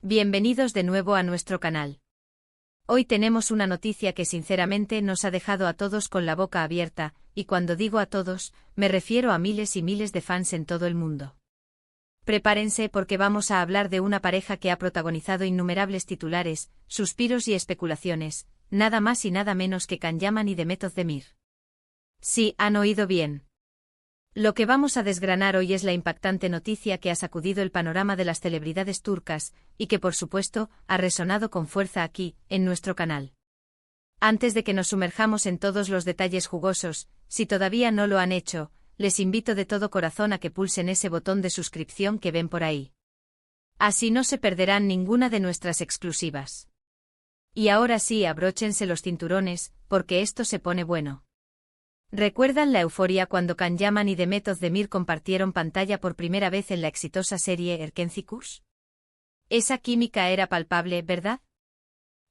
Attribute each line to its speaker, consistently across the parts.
Speaker 1: Bienvenidos de nuevo a nuestro canal. Hoy tenemos una noticia que sinceramente nos ha dejado a todos con la boca abierta, y cuando digo a todos, me refiero a miles y miles de fans en todo el mundo. Prepárense porque vamos a hablar de una pareja que ha protagonizado innumerables titulares, suspiros y especulaciones, nada más y nada menos que Can Yaman y Demet Özdemir. Sí, han oído bien. Lo que vamos a desgranar hoy es la impactante noticia que ha sacudido el panorama de las celebridades turcas, y que por supuesto, ha resonado con fuerza aquí, en nuestro canal. Antes de que nos sumerjamos en todos los detalles jugosos, si todavía no lo han hecho, les invito de todo corazón a que pulsen ese botón de suscripción que ven por ahí. Así no se perderán ninguna de nuestras exclusivas. Y ahora sí, abróchense los cinturones, porque esto se pone bueno. ¿Recuerdan la euforia cuando Can Yaman y Demet Özdemir compartieron pantalla por primera vez en la exitosa serie Erkenci? Esa química era palpable, ¿verdad?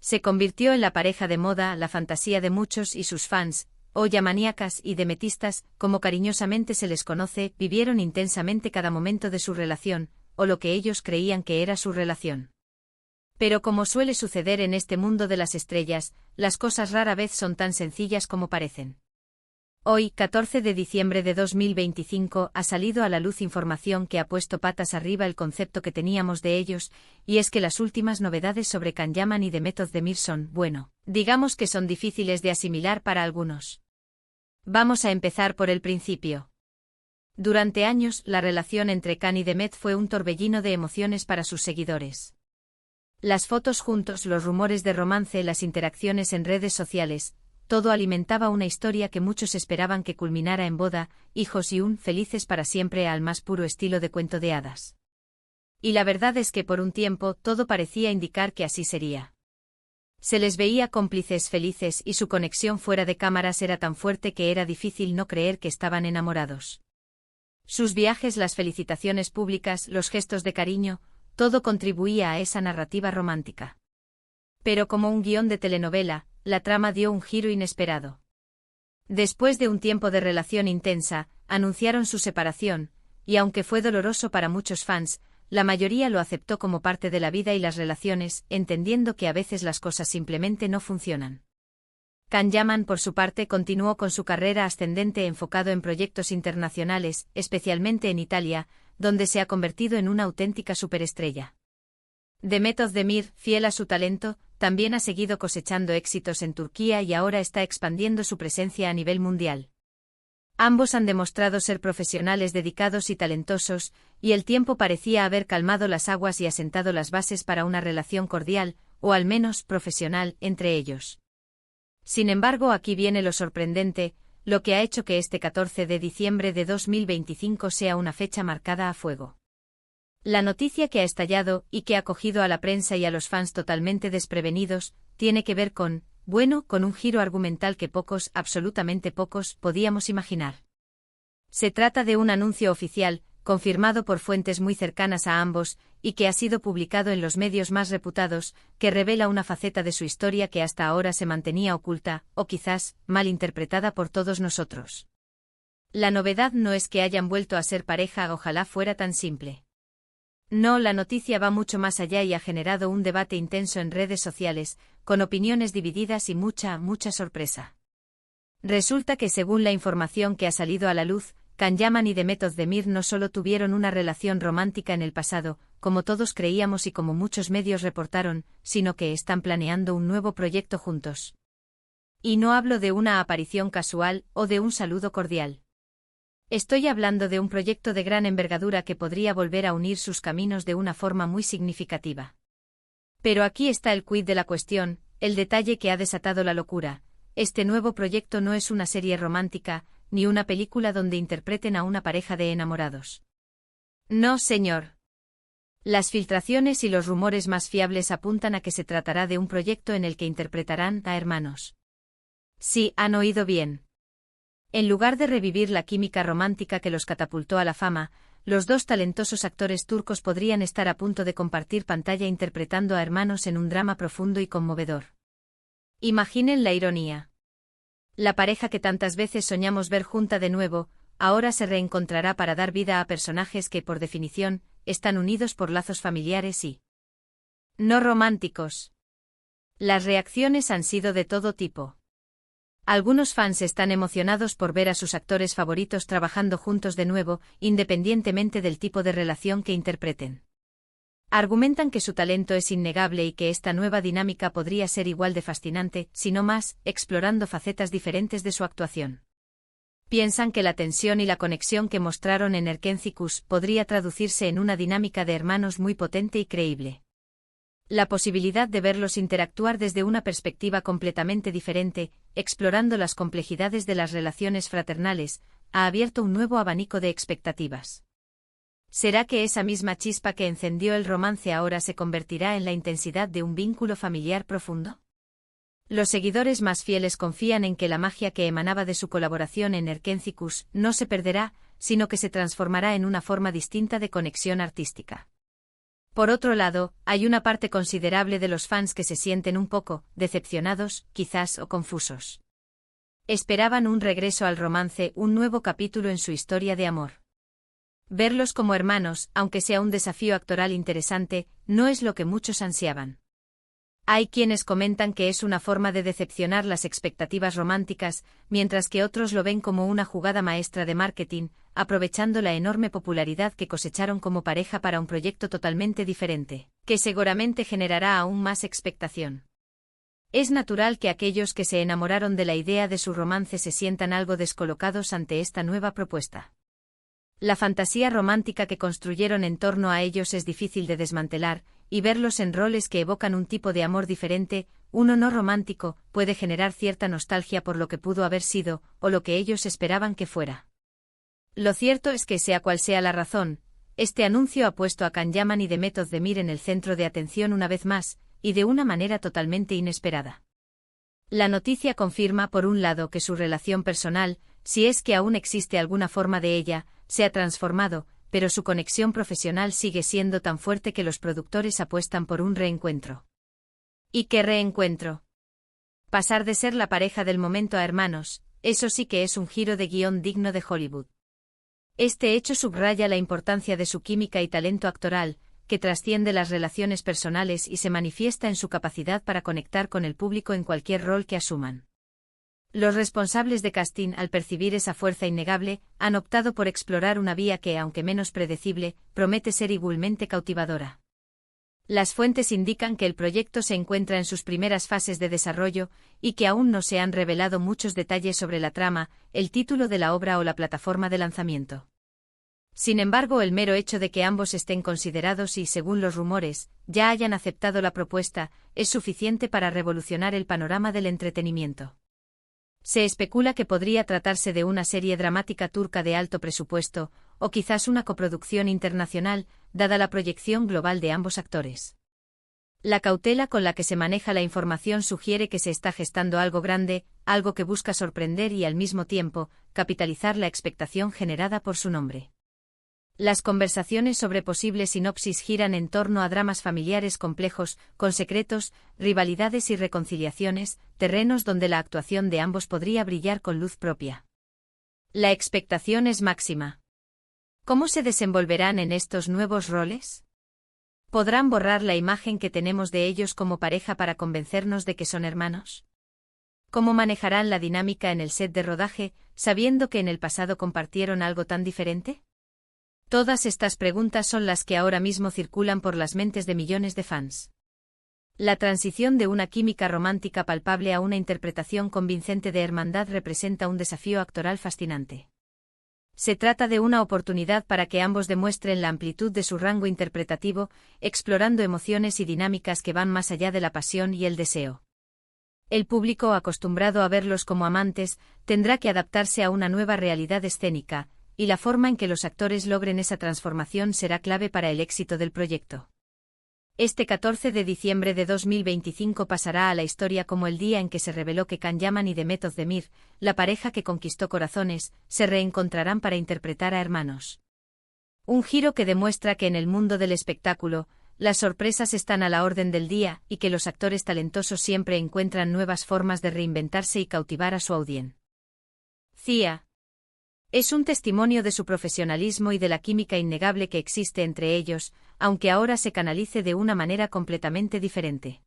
Speaker 1: Se convirtió en la pareja de moda, la fantasía de muchos y sus fans, o yamaníacas y demetistas, como cariñosamente se les conoce, vivieron intensamente cada momento de su relación, o lo que ellos creían que era su relación. Pero como suele suceder en este mundo de las estrellas, las cosas rara vez son tan sencillas como parecen. Hoy, 14 de diciembre de 2025, ha salido a la luz información que ha puesto patas arriba el concepto que teníamos de ellos, y es que las últimas novedades sobre Can Yaman y Demet Özdemir son, bueno, digamos que son difíciles de asimilar para algunos. Vamos a empezar por el principio. Durante años, la relación entre Can y Demet fue un torbellino de emociones para sus seguidores. Las fotos juntos, los rumores de romance, las interacciones en redes sociales, todo alimentaba una historia que muchos esperaban que culminara en boda, hijos y un felices para siempre al más puro estilo de cuento de hadas. Y la verdad es que por un tiempo todo parecía indicar que así sería. Se les veía cómplices felices y su conexión fuera de cámaras era tan fuerte que era difícil no creer que estaban enamorados. Sus viajes, las felicitaciones públicas, los gestos de cariño, todo contribuía a esa narrativa romántica. Pero como un guión de telenovela, la trama dio un giro inesperado. Después de un tiempo de relación intensa, anunciaron su separación, y aunque fue doloroso para muchos fans, la mayoría lo aceptó como parte de la vida y las relaciones, entendiendo que a veces las cosas simplemente no funcionan. Can Yaman, por su parte, continuó con su carrera ascendente enfocado en proyectos internacionales, especialmente en Italia, donde se ha convertido en una auténtica superestrella. Demet Özdemir, fiel a su talento, también ha seguido cosechando éxitos en Turquía y ahora está expandiendo su presencia a nivel mundial. Ambos han demostrado ser profesionales dedicados y talentosos, y el tiempo parecía haber calmado las aguas y asentado las bases para una relación cordial, o al menos profesional, entre ellos. Sin embargo, aquí viene lo sorprendente, lo que ha hecho que este 14 de diciembre de 2025 sea una fecha marcada a fuego. La noticia que ha estallado y que ha cogido a la prensa y a los fans totalmente desprevenidos, tiene que ver con un giro argumental que pocos, absolutamente pocos, podíamos imaginar. Se trata de un anuncio oficial, confirmado por fuentes muy cercanas a ambos, y que ha sido publicado en los medios más reputados, que revela una faceta de su historia que hasta ahora se mantenía oculta, o quizás, mal interpretada por todos nosotros. La novedad no es que hayan vuelto a ser pareja, ojalá fuera tan simple. No, la noticia va mucho más allá y ha generado un debate intenso en redes sociales, con opiniones divididas y mucha sorpresa. Resulta que según la información que ha salido a la luz, Can Yaman y Demet Özdemir no solo tuvieron una relación romántica en el pasado, como todos creíamos y como muchos medios reportaron, sino que están planeando un nuevo proyecto juntos. Y no hablo de una aparición casual o de un saludo cordial. Estoy hablando de un proyecto de gran envergadura que podría volver a unir sus caminos de una forma muy significativa. Pero aquí está el quid de la cuestión, el detalle que ha desatado la locura. Este nuevo proyecto no es una serie romántica, ni una película donde interpreten a una pareja de enamorados. No, señor. Las filtraciones y los rumores más fiables apuntan a que se tratará de un proyecto en el que interpretarán a hermanos. Sí, han oído bien. En lugar de revivir la química romántica que los catapultó a la fama, los dos talentosos actores turcos podrían estar a punto de compartir pantalla interpretando a hermanos en un drama profundo y conmovedor. Imaginen la ironía. La pareja que tantas veces soñamos ver junta de nuevo, ahora se reencontrará para dar vida a personajes que, por definición, están unidos por lazos familiares y No románticos. Las reacciones han sido de todo tipo. Algunos fans están emocionados por ver a sus actores favoritos trabajando juntos de nuevo, independientemente del tipo de relación que interpreten. Argumentan que su talento es innegable y que esta nueva dinámica podría ser igual de fascinante, si no más, explorando facetas diferentes de su actuación. Piensan que la tensión y la conexión que mostraron en Erkencicus podría traducirse en una dinámica de hermanos muy potente y creíble. La posibilidad de verlos interactuar desde una perspectiva completamente diferente, explorando las complejidades de las relaciones fraternales, ha abierto un nuevo abanico de expectativas. ¿Será que esa misma chispa que encendió el romance ahora se convertirá en la intensidad de un vínculo familiar profundo? Los seguidores más fieles confían en que la magia que emanaba de su colaboración en Erkencicus no se perderá, sino que se transformará en una forma distinta de conexión artística. Por otro lado, hay una parte considerable de los fans que se sienten un poco decepcionados, quizás o confusos. Esperaban un regreso al romance, un nuevo capítulo en su historia de amor. Verlos como hermanos, aunque sea un desafío actoral interesante, no es lo que muchos ansiaban. Hay quienes comentan que es una forma de decepcionar las expectativas románticas, mientras que otros lo ven como una jugada maestra de marketing, aprovechando la enorme popularidad que cosecharon como pareja para un proyecto totalmente diferente, que seguramente generará aún más expectación. Es natural que aquellos que se enamoraron de la idea de su romance se sientan algo descolocados ante esta nueva propuesta. La fantasía romántica que construyeron en torno a ellos es difícil de desmantelar, y verlos en roles que evocan un tipo de amor diferente, uno no romántico, puede generar cierta nostalgia por lo que pudo haber sido, o lo que ellos esperaban que fuera. Lo cierto es que sea cual sea la razón, este anuncio ha puesto a Can Yaman y Demet Özdemir en el centro de atención una vez más, y de una manera totalmente inesperada. La noticia confirma por un lado que su relación personal, si es que aún existe alguna forma de ella, se ha transformado, pero su conexión profesional sigue siendo tan fuerte que los productores apuestan por un reencuentro. ¿Y qué reencuentro? Pasar de ser la pareja del momento a hermanos, eso sí que es un giro de guión digno de Hollywood. Este hecho subraya la importancia de su química y talento actoral, que trasciende las relaciones personales y se manifiesta en su capacidad para conectar con el público en cualquier rol que asuman. Los responsables de casting, al percibir esa fuerza innegable, han optado por explorar una vía que, aunque menos predecible, promete ser igualmente cautivadora. Las fuentes indican que el proyecto se encuentra en sus primeras fases de desarrollo, y que aún no se han revelado muchos detalles sobre la trama, el título de la obra o la plataforma de lanzamiento. Sin embargo, el mero hecho de que ambos estén considerados y, según los rumores, ya hayan aceptado la propuesta, es suficiente para revolucionar el panorama del entretenimiento. Se especula que podría tratarse de una serie dramática turca de alto presupuesto, o quizás una coproducción internacional, dada la proyección global de ambos actores. La cautela con la que se maneja la información sugiere que se está gestando algo grande, algo que busca sorprender y al mismo tiempo, capitalizar la expectación generada por su nombre. Las conversaciones sobre posibles sinopsis giran en torno a dramas familiares complejos, con secretos, rivalidades y reconciliaciones, terrenos donde la actuación de ambos podría brillar con luz propia. La expectación es máxima. ¿Cómo se desenvolverán en estos nuevos roles? ¿Podrán borrar la imagen que tenemos de ellos como pareja para convencernos de que son hermanos? ¿Cómo manejarán la dinámica en el set de rodaje, sabiendo que en el pasado compartieron algo tan diferente? Todas estas preguntas son las que ahora mismo circulan por las mentes de millones de fans. La transición de una química romántica palpable a una interpretación convincente de hermandad representa un desafío actoral fascinante. Se trata de una oportunidad para que ambos demuestren la amplitud de su rango interpretativo, explorando emociones y dinámicas que van más allá de la pasión y el deseo. El público, acostumbrado a verlos como amantes, tendrá que adaptarse a una nueva realidad escénica, y la forma en que los actores logren esa transformación será clave para el éxito del proyecto. Este 14 de diciembre de 2025 pasará a la historia como el día en que se reveló que Can Yaman y Demet Özdemir, la pareja que conquistó corazones, se reencontrarán para interpretar a hermanos. Un giro que demuestra que en el mundo del espectáculo, las sorpresas están a la orden del día y que los actores talentosos siempre encuentran nuevas formas de reinventarse y cautivar a su audiencia. Es un testimonio de su profesionalismo y de la química innegable que existe entre ellos, aunque ahora se canalice de una manera completamente diferente.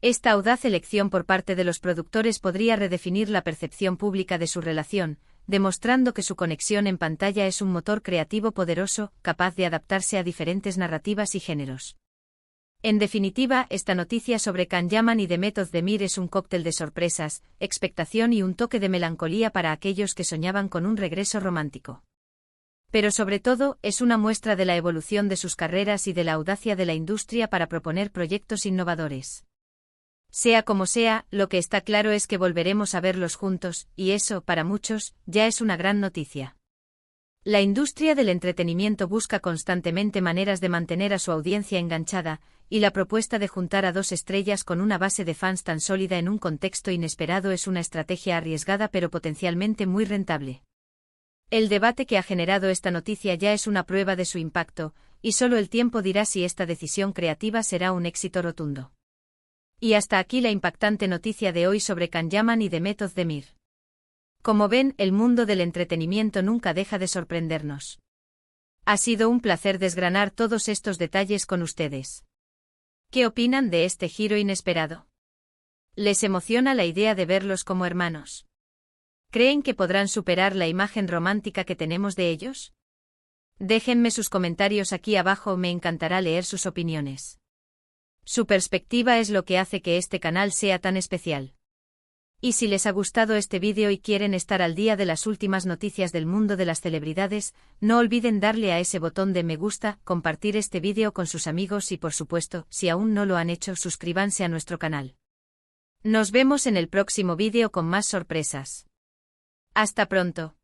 Speaker 1: Esta audaz elección por parte de los productores podría redefinir la percepción pública de su relación, demostrando que su conexión en pantalla es un motor creativo poderoso, capaz de adaptarse a diferentes narrativas y géneros. En definitiva, esta noticia sobre Can Yaman y Demet Özdemir es un cóctel de sorpresas, expectación y un toque de melancolía para aquellos que soñaban con un regreso romántico. Pero sobre todo, es una muestra de la evolución de sus carreras y de la audacia de la industria para proponer proyectos innovadores. Sea como sea, lo que está claro es que volveremos a verlos juntos, y eso, para muchos, ya es una gran noticia. La industria del entretenimiento busca constantemente maneras de mantener a su audiencia enganchada, y la propuesta de juntar a dos estrellas con una base de fans tan sólida en un contexto inesperado es una estrategia arriesgada pero potencialmente muy rentable. El debate que ha generado esta noticia ya es una prueba de su impacto, y solo el tiempo dirá si esta decisión creativa será un éxito rotundo. Y hasta aquí la impactante noticia de hoy sobre Can Yaman y Demet Özdemir. Como ven, el mundo del entretenimiento nunca deja de sorprendernos. Ha sido un placer desgranar todos estos detalles con ustedes. ¿Qué opinan de este giro inesperado? ¿Les emociona la idea de verlos como hermanos? ¿Creen que podrán superar la imagen romántica que tenemos de ellos? Déjenme sus comentarios aquí abajo, me encantará leer sus opiniones. Su perspectiva es lo que hace que este canal sea tan especial. Y si les ha gustado este vídeo y quieren estar al día de las últimas noticias del mundo de las celebridades, no olviden darle a ese botón de me gusta, compartir este vídeo con sus amigos y por supuesto, si aún no lo han hecho, suscríbanse a nuestro canal. Nos vemos en el próximo vídeo con más sorpresas. Hasta pronto.